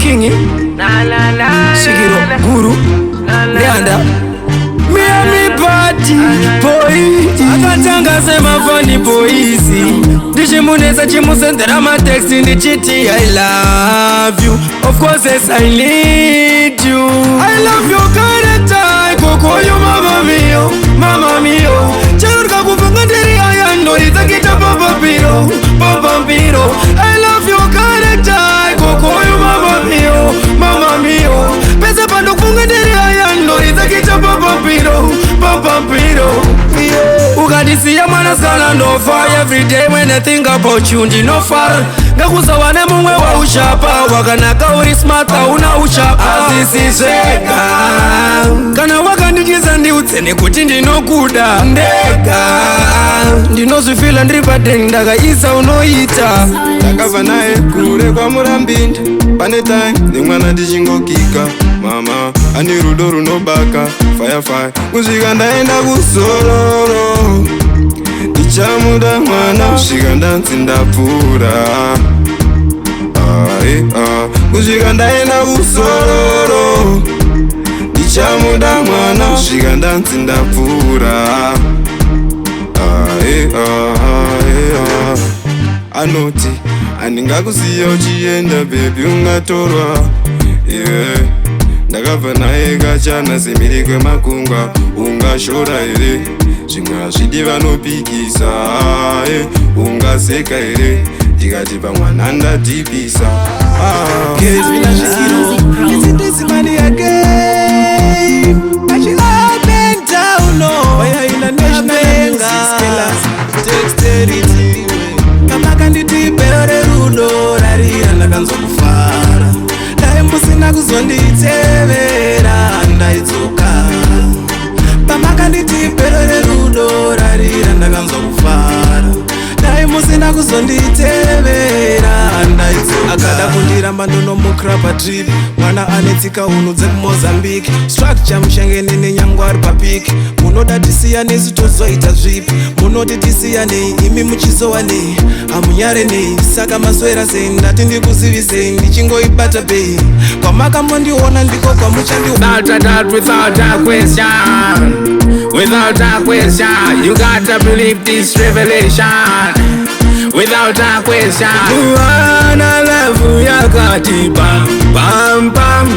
King Svikiro Guru Leanda Miami Party Boy Akatanga sema funny boys Ndichimuneza chimusendera matexti ndichiti I love you. Of course yes I need you. I love your character Koko you mama mio, mama mio. Charuka kufunga ndiri ayando itakita papa piro, papa piro. I love your character Koko you mama mio, mama mio. Pesa pando kufunga ndiri ayando itakita papa piro, papa piro. Ukadisiya mwana skala no fire. Every day when I think about you ndino far. Ngakuza wane mumwe wa ushapa. Wakanaka uri smart una ushapa. Asisiseka kana wakandichiza ndiutsene kuti ndinokuda ndega. Ndinozvifila ndiri padeng ndakaisa unoita. Ndakabva naye kure kwa Murambinda. Pane time nemwana tichingokika. Mama ane rudo runobaka fire kusvika ndaenda kusororo. Ndichamuda mwana kusvika ndanzi ndapfuura. Kusvika ndaenda kusororo. Ndichamuda mwana kusvika ndanzi ndapfuura. Anoti andingakusiya uchienda baby ungatorwa. Ndakabva naye kachana semiri kwemakungwa. Ungashora here zvimwe hazvidi vanopikisa. Ungaseka here ndikati pamwana ndadhibisa. Kuzonditevera ndaidzoka pamakanditi pero rerudo rarira ndakanzokufara dai musina kuzonditevera ndaidzoka akada kundiramba ndonomukira patrip mwana anetsika unu dzekumozambique structure mushangeni nenyangwari papiki munoda tisiyanei tozoita zvipi munoti tisiyanei imi muchizowanei hamunyarenei saka maswera sei ndati ndikuzivisei ndichingoibata bei kwamakamondionda ndiko kwamuchandiwithout a question. Without a question, you gotta believe this revelation. Without a question, Muana lavu yakati bam bam bam.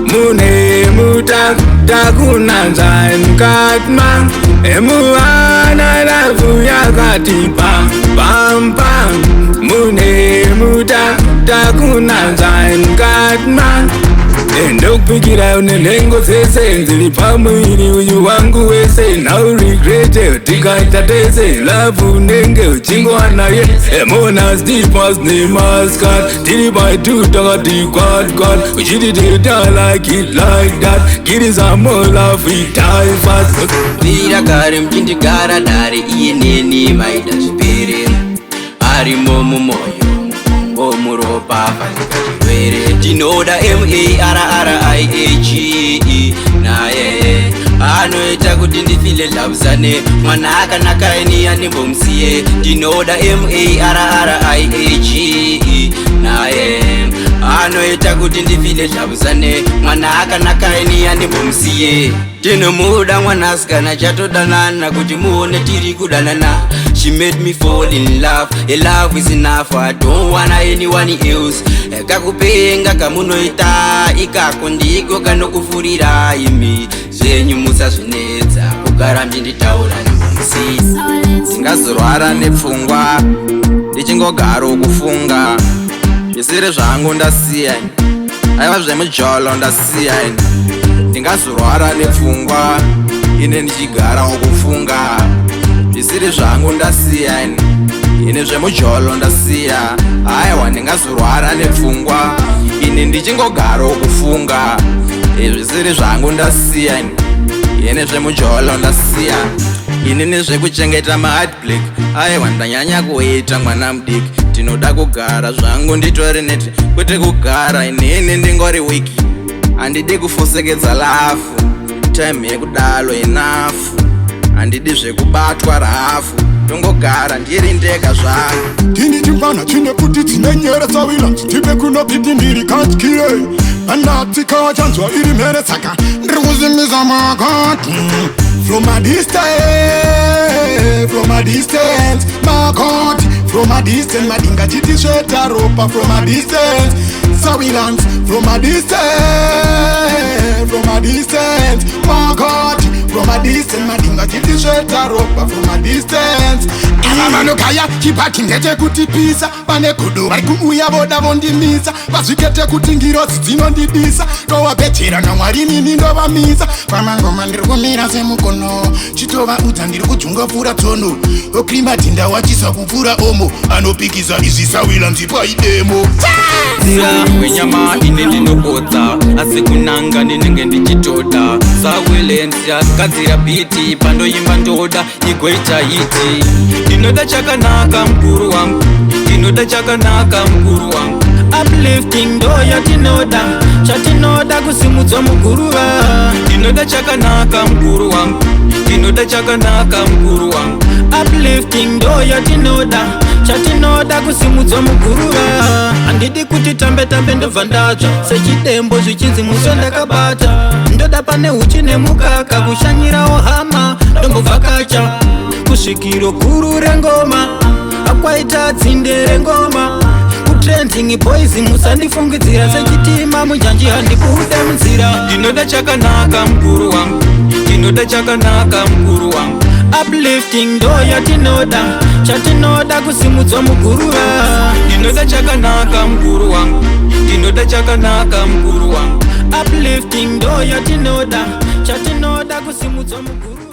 Mune mutak takunanza nkatma. Muana lavu yakati bam bam bam. Mune mutak takunanza nkatma. Ndokupikira unenhengo dzese nziri pamwiri uyu wangu wese. Now regret tikaita tese love unenge uchingowana ye. Emona stipas ne maskat tiri by two takati quad uchitita like it like that. Give some more love we die fast. Vira kare mchindigara dare iye neni maida zvipere. Ari momo moyo omuropa fanikachivere. Tinoda MARRIAGE naye anoita kuti ndifile labzane. Mwana akanaka eni andimbomusiye. Tinoda MARRIAGE naye anoita kuti ndifile labzane. Mwana akanaka eni andimbomusiye. Tinomuda mwanasikana chatodanana kuti muone tiri kudanana. She made me fall in love. A love is enough. I don't wanna anyone else. Kakupenga kamunoita ikako ndiko kanokufurira imi. Zvenyu musazvinetsa kugara mchinditaura ndimbomusisa. ndingazorwara nepfungwa ndichingogara kufunga. Zvisiri zvangu ndasiya aiva zvemujolo ndasiya. Ndingazorwara nepfungwa ine ndichigara kufunga. Zvisiri zvangu ndasiya ine zvemujolo ndasiya. Aiwa ndingazorwara nepfungwa ine ndichingogara kufunga. Zvisiri zvangu ndasiya ine zvemujolo ndasiya. Ini nezvekuchengeta maheartbreak. Aiwa ndanyanya kuita mwana mudiki. Ndinoda kugara zvangu nditori neti kwete kugara inini ndingori wiki. Handidi kufosekedza lafu time yekudalo enough. Handidi zvekubatwa rafu tongogara ndiri ndega zvangu. Tini chimwana chine kuti dzinenyere Sawilance tipe kunopiti ndiri katkire anatika chanzwa iri mere saka ndiri kuzimisa makati from a distance makati from a distance madinga chiti sveta ropa from a distance Sawilance from a distance makati from a distance madinga chiti sveta ropa from a distance. Avanokaya chipati ndechekutipisa pane godo vari kuuya voda vondimisa vazvikete kuti ngirozi dzinondibisa tovabhechera namwari nini ndovamisa pamangoma ndiri kumira semukono chitovaudza ndiri kujunga pfuura tsono okrimadhinda wachisa kupfuura omo anopikisa izvi Sawilance paidemo wenyama ine ndinobodza asi kunanga ndinenge ndichitoda Sawilance yakagadzira biti pandoimba ndoda igoita hiti. Ndinoda chakanaka mukuru wangu, ndinoda chakanaka mukuru wangu. Uplifting ndo yatinoda, chatinoda kusimudzwa muguruva. Ndinoda chakanaka mukuru wangu, ndinoda chakanaka mukuru wangu. Uplifting ndo yatinoda, chatinoda kusimudzwa muguruva. Handidi kuti tambe tambe ndobva ndatsva sechidembo zvichinzi muswe ndakabata. Ndoda pane uchi nemukaka kushanyirawo hama ndombovhakacha kusvikiro guru rengoma akwaita dzinde rengoma kutrending boys musandifungidzira sechitima munjanji handibude munzira. Ndinoda chakanaka mukuru wangu, ndinoda chakanaka mukuru wangu. Uplifting ndo yatinoda, chatinoda kusimudzwa muguruva. Ndinoda chakanaka mukuru wangu, ndinoda chakanaka mukuru wangu. Uplifting ndo yatinoda, chatinoda kusimudzwa muguruva.